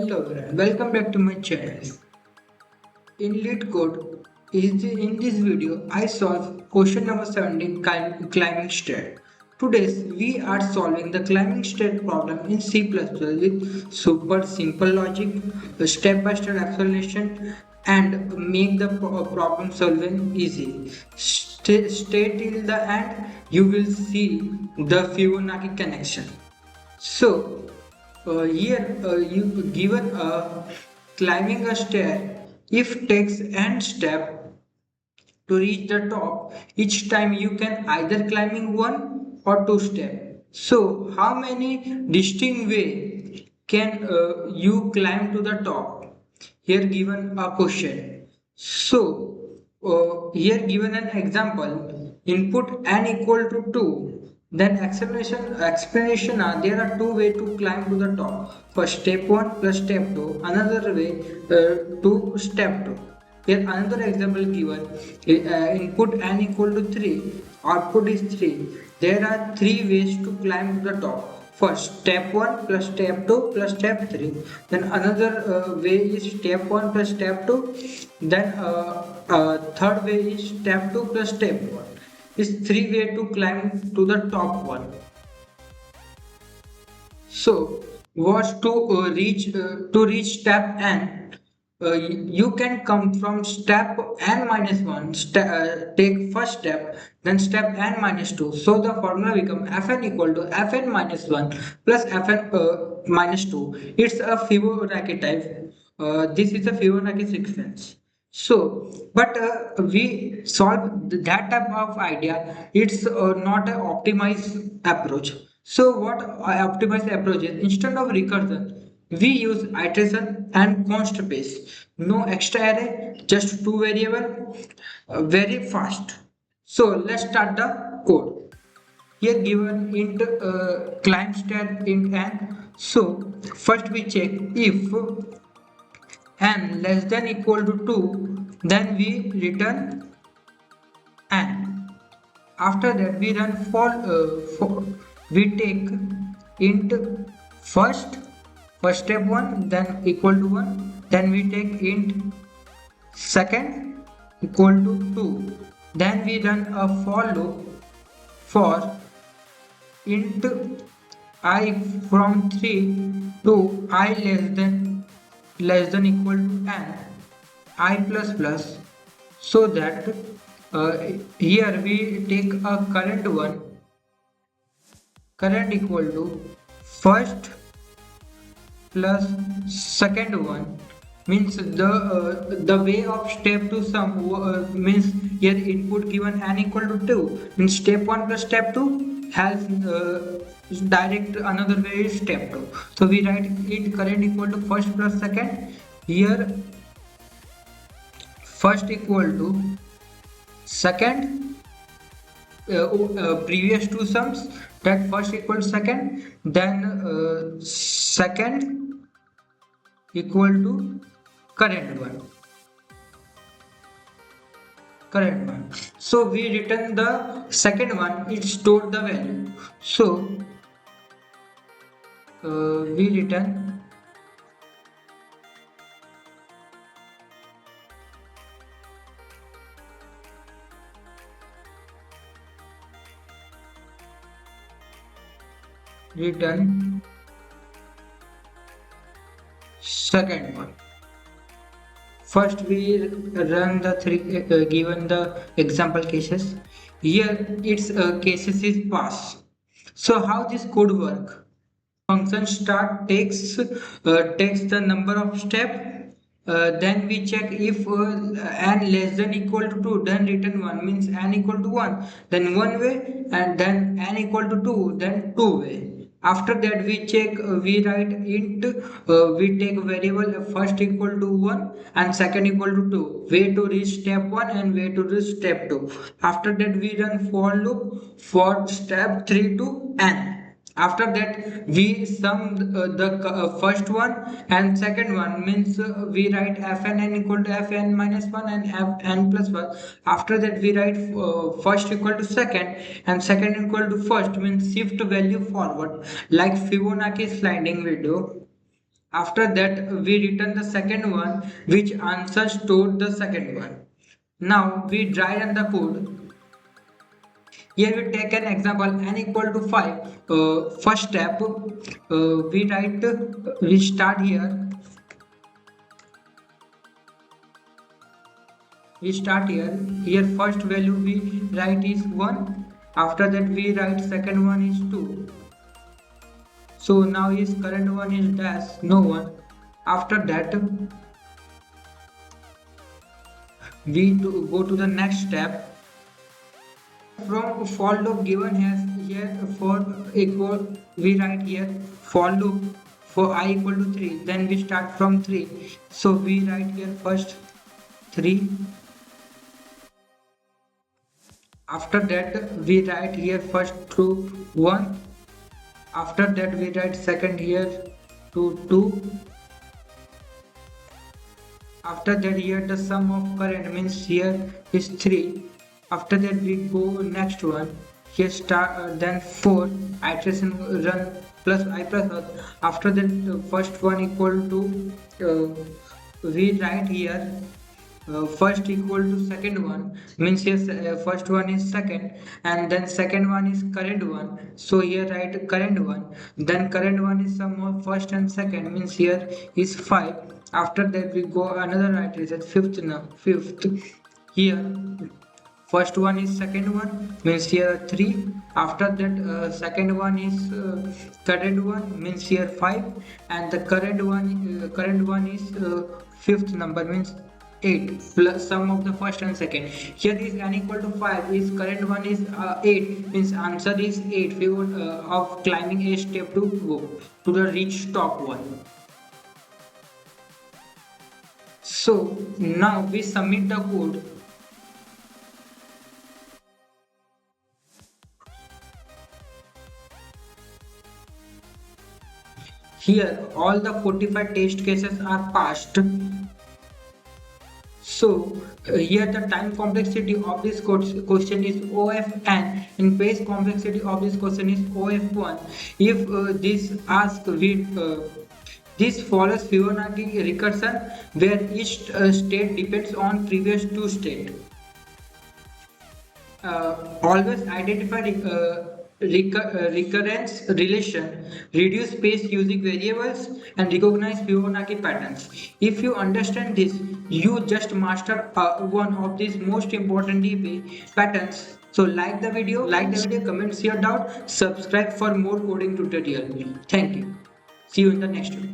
Hello everyone, welcome back to my channel. In LeetCode, in this video, I solve question number 17 climbing state. Today, we are solving the climbing state problem in C++ with super simple logic, step-by-step explanation, and make the problem solving easy. Stay till the end, you will see the Fibonacci connection. So here you given a climbing a stair. If takes n step to reach the top, each time you can either climbing one or two step. So how many distinct way can you climb to the top? Here given a question. So here given an example. Input n equal to 2. Then explanation are there are two way to climb to the top. First step 1 plus step 2. Another way to step 2. Here another example given, input n equal to 3, output is 3. There are three ways to climb to the top. First step 1 plus step 2 plus step 3. Then another way is step 1 plus step 2. Then third way is step 2 plus step 1. Is three way to climb to the top one. So was to reach step n, you can come from step n minus 1, take first step, then step n minus 2. So the formula become fn equal to fn minus 1 plus fn minus 2. It's a Fibonacci type. This is a Fibonacci sequence. So, but we solve that type of idea. It's not an optimized approach. So, what optimized approach is, instead of recursion, we use iteration and const base. No extra array, just two variable, very fast. So, let's start the code. Here given int climb stat int n. So, first we check if n less than equal to 2, then we return n. After that we run for we take int first step 1, then equal to 1, then we take int second equal to 2, then we run a for loop for int I from 3 to I less than equal to n I plus plus, so that here we take a current equal to first plus second one, means the way of step to sum means here input given n equal to 2, means step 1 plus step 2 has direct another way is step 2. So we write int current equal to first plus second. Here first equal to second, previous two sums, that first equal to second, then second equal to current one. So we return the second one, it stored the value. So we return second one. First we run the three given the example cases. Here its cases is pass. So how this could work? Function start takes the number of step. Then we check if n less than equal to 2, then return 1, means n equal to 1, then one way, and then n equal to 2, then two way. After that we check, we write int, we take variable first equal to 1 and second equal to 2, way to reach step 1 and way to reach step 2. After that we run for loop for step 3 to n. After that we sum the first one and second one, means we write fn equal to fn minus 1 and fn plus 1. After that we write first equal to second and second equal to first, means shift value forward like Fibonacci sliding video. After that, we return the second one, which answer stored the second one. Now we dry run the code. Here we take an example n equal to 5. First step, we start here. Here first value we write is 1. After that we write second one is 2. So now his current one is dash, no one. After that, go to the next step. From for loop given has here for equal, we write here for loop for I equal to 3. Then we start from 3. So we write here first 3. After that we write here first to 1. After that we write second here to 2. After that here the sum of current means here is 3. After that we go next one. Here start then 4 iteration run plus I plus 1. After that first one equal to we write here first equal to second one means yes, first one is second and then second one is current one, so here write current one, then current one is sum of first and second means here is 5. After that we go another iteration fifth. Now fifth here first one is second one means here 3. After that second one is current one means here 5 and the current one is fifth number means 8 plus sum of the first and second. Here is n equal to 5 is current one is 8 means answer is 8. We would of climbing a step to go to the reach top one. So now we submit the code. Here all the 45 test cases are passed. So here the time complexity of this question is OFN and page complexity of this question is OF1. If this ask with this follows Fibonacci recursion where each state depends on previous two state. Always identify recurrence relation, reduce space using variables, and recognize Fibonacci patterns. If you understand this, you just master one of these most important DP patterns. So like the video, comment your doubt, subscribe for more coding tutorial. Thank you. See you in the next video.